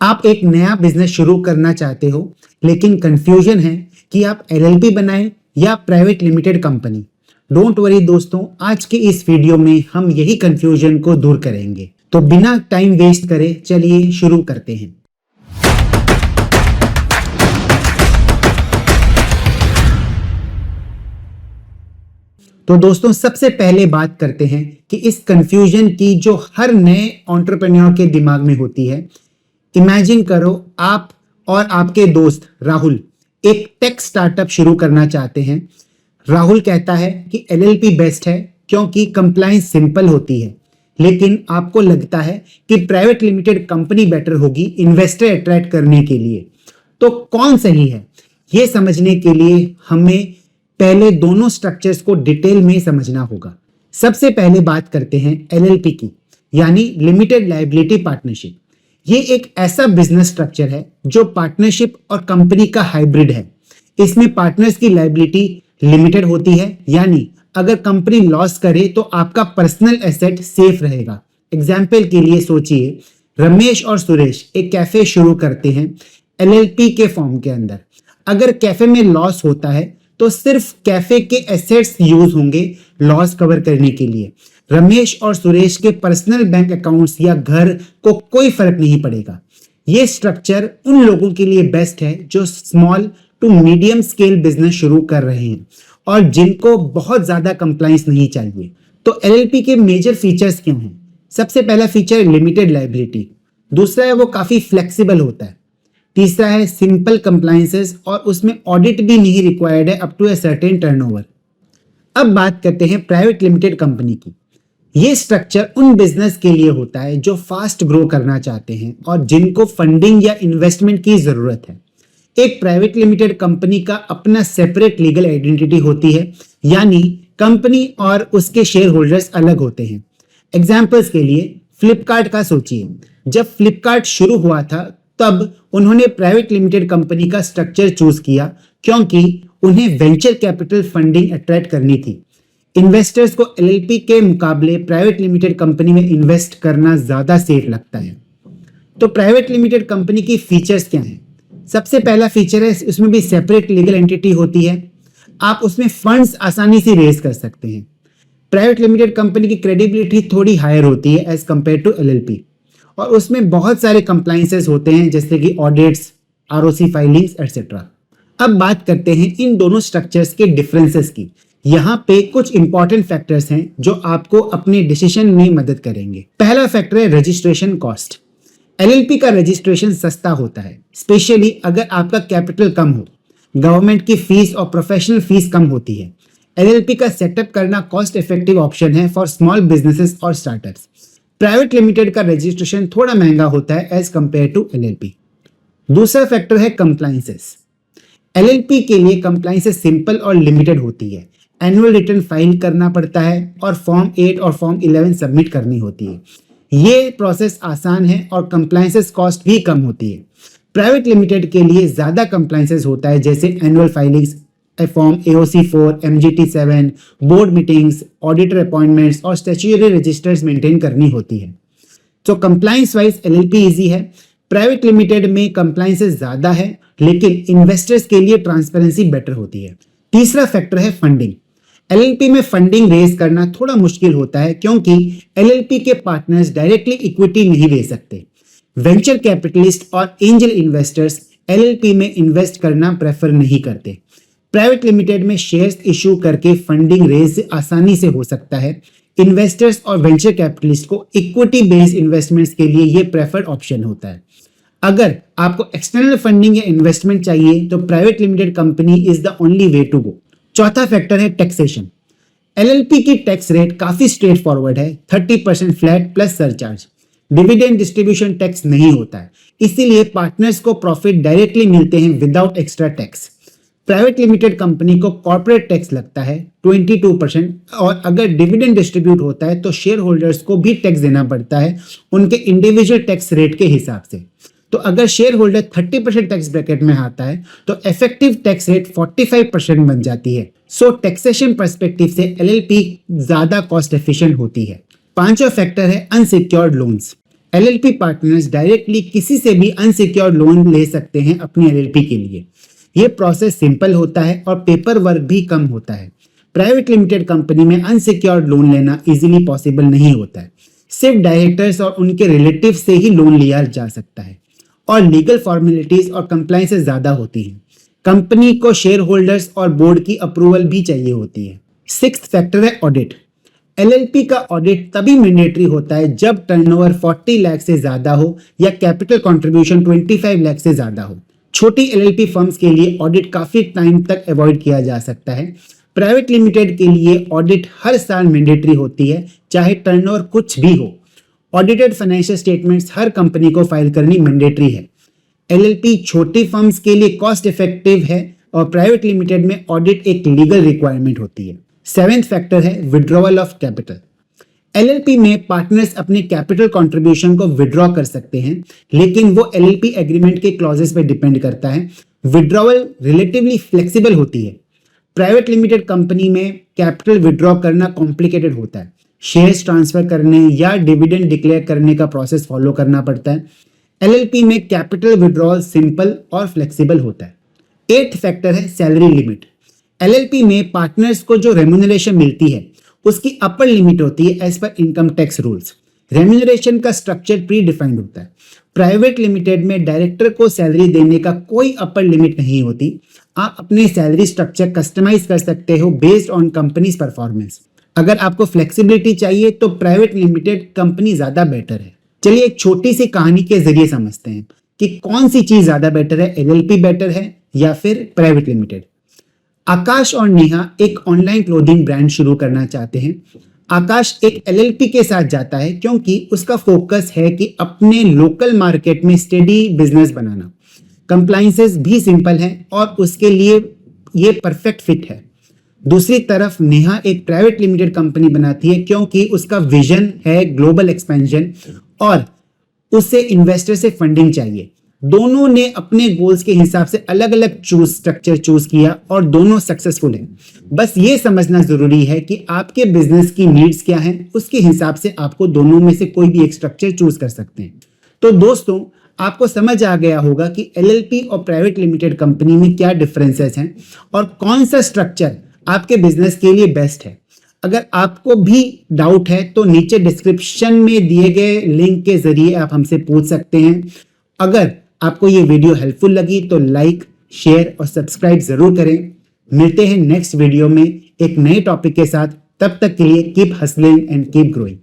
आप एक नया बिजनेस शुरू करना चाहते हो लेकिन कंफ्यूजन है कि आप एलएलपी बनाएं या private limited company. Don't worry दोस्तों, आज के इस वीडियो में हम यही कंफ्यूजन को दूर करेंगे। तो बिना टाइम वेस्ट करे चलिए शुरू करते हैं। तो दोस्तों, सबसे पहले बात करते हैं कि इस कंफ्यूजन की जो हर नए एंटरप्रेन्योर के दिमाग में होती है। इमेजिन करो, आप और आपके दोस्त राहुल एक टेक स्टार्टअप शुरू करना चाहते हैं। राहुल कहता है कि एलएलपी बेस्ट है क्योंकि कंप्लायंस सिंपल होती है, लेकिन आपको लगता है कि प्राइवेट लिमिटेड कंपनी बेटर होगी इन्वेस्टर अट्रैक्ट करने के लिए। तो कौन सही है, ये समझने के लिए हमें पहले दोनों स्ट्रक्चर्स को डिटेल में समझना होगा। सबसे पहले बात करते हैं एलएलपी की, यानी लिमिटेड लायबिलिटी पार्टनरशिप। ये एक ऐसा बिजनेस स्ट्रक्चर है जो पार्टनरशिप और कंपनी का हाइब्रिड है। इसमें पार्टनर्स की लायबिलिटी लिमिटेड होती है, यानी अगर कंपनी लॉस करे तो आपका पर्सनल एसेट सेफ रहेगा। एग्जाम्पल के लिए सोचिए, रमेश और सुरेश एक कैफे शुरू करते हैं एलएलपी के फॉर्म के अंदर। अगर कैफे में लॉस होता है तो सिर्फ कैफे के एसेट्स यूज होंगे लॉस कवर करने के लिए। रमेश और सुरेश के पर्सनल बैंक अकाउंट्स या घर को कोई फर्क नहीं पड़ेगा। ये स्ट्रक्चर उन लोगों के लिए बेस्ट है जो small to medium scale business शुरू कर रहे हैं और जिनको बहुत ज्यादा कंप्लायंस नहीं चाहिए। तो एलएलपी के मेजर फीचर्स क्या हैं? सबसे पहला फीचर लिमिटेड लायबिलिटी, दूसरा है वो काफी फ्लेक्सिबल होता है, तीसरा है सिंपल कंप्लायंसेस और उसमें ऑडिट भी नहीं रिक्वायर्ड है up to a certain turnover. अब बात करते हैं प्राइवेट लिमिटेड कंपनी की। ये स्ट्रक्चर उन बिजनेस के लिए होता है जो फास्ट ग्रो करना चाहते हैं और जिनको फंडिंग या इन्वेस्टमेंट की जरूरत है। एक प्राइवेट लिमिटेड कंपनी का अपना सेपरेट लीगल आइडेंटिटी होती है, यानी कंपनी और उसके शेयर होल्डर्स अलग होते हैं। एग्जाम्पल्स के लिए फ्लिपकार्ट का सोचिए। जब फ्लिपकार्ट शुरू हुआ था तब उन्होंने प्राइवेट लिमिटेड कंपनी का स्ट्रक्चर चूज किया क्योंकि उन्हें वेंचर कैपिटल फंडिंग अट्रैक्ट करनी थी। इन्वेस्टर्स को एलएलपी के मुकाबले प्राइवेट लिमिटेड कंपनी में इन्वेस्ट करना ज्यादा सेफ लगता है। तो प्राइवेट लिमिटेड कंपनी की फीचर्स क्या हैं? सबसे पहला फीचर है उसमें भी सेपरेट लीगल एंटिटी होती है। आप उसमें फंड्स आसानी से रेज कर सकते हैं। प्राइवेट लिमिटेड कंपनी की क्रेडिबिलिटी थोड़ी हायर होती है एज कंपेयर टू एलएलपी, और उसमें बहुत सारे कंप्लायंसेस होते हैं जैसे कि ऑडिट्स, आरओसी फाइलिंग्स एटसेट्रा। अब बात करते हैं इन दोनों स्ट्रक्चर्स के डिफरेंसेस की। यहाँ पे कुछ इंपॉर्टेंट फैक्टर्स हैं जो आपको अपने डिसीजन में मदद करेंगे। पहला फैक्टर है रजिस्ट्रेशन कॉस्ट। एलएलपी का रजिस्ट्रेशन सस्ता होता है, स्पेशली अगर आपका कैपिटल कम हो। गवर्नमेंट की फीस और प्रोफेशनल फीस कम होती है। एलएलपी का सेटअप करना कॉस्ट इफेक्टिव ऑप्शन है फॉर स्मॉल बिजनेसेस और स्टार्टअप्स। प्राइवेट लिमिटेड का रजिस्ट्रेशन थोड़ा महंगा होता है एज कंपेयर टू एलएलपी। दूसरा फैक्टर है कंप्लायंसेस। एलएलपी के लिए कंप्लायंसेस सिंपल और लिमिटेड होती है। एनुअल रिटर्न फाइल करना पड़ता है और फॉर्म 8 और फॉर्म 11 सबमिट करनी होती है। ये प्रोसेस आसान है और कंप्लायंसेस कॉस्ट भी कम होती है। प्राइवेट लिमिटेड के लिए ज्यादा कंप्लायंसेस होता है, जैसे annual filings, form AOC 4, MGT 7, board meetings, auditor appointments और स्टैट्यूटरी रजिस्टर्स मेंटेन करनी होती है। तो कंप्लायंस वाइज एलएलपी इजी है। प्राइवेट लिमिटेड में कंप्लायंसेस ज्यादा है, लेकिन इन्वेस्टर्स के लिए ट्रांसपेरेंसी बेटर होती है। तीसरा फैक्टर है फंडिंग। एलएलपी में फंडिंग रेज करना थोड़ा मुश्किल होता है क्योंकि एलएलपी के पार्टनर्स डायरेक्टली इक्विटी नहीं दे सकते। वेंचर कैपिटलिस्ट और एंजल इन्वेस्टर्स एलएलपी में इन्वेस्ट करना प्रेफर नहीं करते। प्राइवेट लिमिटेड में शेयर्स इशू करके फंडिंग रेज आसानी से हो सकता है। इन्वेस्टर्स और वेंचर कैपिटलिस्ट को इक्विटी बेस्ड इन्वेस्टमेंट्स के लिए यह प्रेफर्ड ऑप्शन होता है। अगर आपको एक्सटर्नल फंडिंग या इन्वेस्टमेंट चाहिए तो private limited company is the only way to go. चौथा फैक्टर है टैक्सेशन। एलएलपी की टैक्स रेट काफी स्ट्रेट फॉरवर्ड है, 30% flat plus surcharge. Dividend distribution tax नहीं होता है, इसीलिए पार्टनर्स को प्रॉफिट डायरेक्टली मिलते हैं without extra tax. Private limited company को कॉर्पोरेट टैक्स लगता है 22%, और अगर डिविडेंड डिस्ट्रीब्यूट होता है तो शेयर होल्डर्स को भी टैक्स देना पड़ता है उनके इंडिविजुअल टैक्स रेट के हिसाब से। तो अगर शेयर होल्डर 30% टैक्स ब्रैकेट में आता है तो इफेक्टिव टैक्स रेट 45% बन जाती है। सो टैक्सेशन पर्सपेक्टिव से एलएलपी ज्यादा कॉस्ट एफिशिएंट होती है। पांचवा फैक्टर है unsecured loans. LLP partners directly किसी से भी अनसिक्योर्ड लोन ले सकते हैं अपनी एलएलपी के लिए। यह प्रोसेस सिंपल होता है और पेपर वर्क भी कम होता है। प्राइवेट लिमिटेड कंपनी में अनसिक्योर्ड लोन लेना इजीली पॉसिबल नहीं होता है। सिर्फ डायरेक्टर्स और उनके रिलेटिव से ही लोन लिया जा सकता है और लीगल फॉर्मेलिटीज और कंप्लायंसेस ज्यादा होती हैं। कंपनी को शेयर होल्डर्स और बोर्ड की अप्रूवल भी चाहिए होती है। सिक्स्थ फैक्टर है ऑडिट। एलएलपी का ऑडिट तभी मैंडेटरी होता है जब टर्नओवर 40 लाख से ज्यादा हो या कैपिटल कंट्रीब्यूशन 25 लाख से ज्यादा हो। छोटी एलएलपी फर्म्स के लिए ऑडिट काफी टाइम तक अवॉइड किया जा सकता है। प्राइवेट लिमिटेड के लिए ऑडिट हर साल मैंडेटरी होती है, चाहे टर्नओवर कुछ भी हो। ऑडिटेड फाइनेंशियल स्टेटमेंट्स हर कंपनी को फाइल करनी मैंडेटरी है। एलएलपी छोटी फर्म्स के लिए कॉस्ट इफेक्टिव है और प्राइवेट लिमिटेड में ऑडिट एक लीगल रिक्वायरमेंट होती है। सेवेंथ फैक्टर है विड्रॉवल ऑफ कैपिटल। एलएलपी में पार्टनर्स अपने कैपिटल कंट्रीब्यूशन को विड्रॉ कर सकते हैं, लेकिन वो एलएलपी एग्रीमेंट के क्लॉजेस पे डिपेंड करता है। विड्रॉवल रिलेटिवली फ्लेक्सिबल होती है। प्राइवेट लिमिटेड कंपनी में कैपिटल विड्रॉ करना कॉम्प्लिकेटेड होता है। शेयर्स ट्रांसफर करने या डिविडेंड डिक्लेयर करने का प्रोसेस फॉलो करना पड़ता है। एलएलपी में कैपिटल विड्रॉल सिंपल और फ्लेक्सिबल होता है। एट्थ फैक्टर है सैलरी लिमिट। एलएलपी में पार्टनर्स को जो रेम्यूनरेशन मिलती है उसकी अपर लिमिट होती है एज पर इनकम टैक्स रूल्स। रेम्यूनरेशन का स्ट्रक्चर प्री डिफाइंड होता है। प्राइवेट लिमिटेड में डायरेक्टर को सैलरी देने का कोई अपर लिमिट नहीं होती। आप अपने सैलरी स्ट्रक्चर कस्टमाइज कर सकते हो बेस्ड ऑन कंपनीज परफॉर्मेंस। अगर आपको फ्लेक्सिबिलिटी चाहिए तो प्राइवेट लिमिटेड कंपनी ज्यादा बेटर है। चलिए एक छोटी सी कहानी के जरिए समझते हैं कि कौन सी चीज ज्यादा बेटर है, एलएलपी बेटर है या फिर प्राइवेट लिमिटेड। आकाश और नेहा एक ऑनलाइन क्लोथिंग ब्रांड शुरू करना चाहते हैं। आकाश एक एलएलपी के साथ जाता है क्योंकि उसका फोकस है कि अपने लोकल मार्केट में स्टेडी बिजनेस बनाना। कंप्लायंसेस भी सिंपल हैं और उसके लिए ये परफेक्ट फिट है। दूसरी तरफ नेहा एक प्राइवेट लिमिटेड कंपनी बनाती है क्योंकि उसका विजन है ग्लोबल एक्सपेंशन और उसे इन्वेस्टर से फंडिंग चाहिए। दोनों ने अपने गोल्स के हिसाब से अलग अलग स्ट्रक्चर चूज किया और दोनों सक्सेसफुल हैं। बस ये समझना जरूरी है कि आपके बिजनेस की नीड्स क्या हैं, उसके हिसाब से आपको दोनों में से कोई भी एक स्ट्रक्चर चूज कर सकते हैं। तो दोस्तों आपको समझ आ गया होगा कि एलएलपी और प्राइवेट लिमिटेड कंपनी में क्या डिफरेंसेस हैं और कौन सा स्ट्रक्चर आपके बिजनेस के लिए बेस्ट है। अगर आपको भी डाउट है तो नीचे डिस्क्रिप्शन में दिए गए लिंक के जरिए आप हमसे पूछ सकते हैं। अगर आपको ये वीडियो हेल्पफुल लगी तो लाइक, शेयर और सब्सक्राइब जरूर करें। मिलते हैं नेक्स्ट वीडियो में एक नए टॉपिक के साथ। तब तक के लिए keep hustling and keep growing.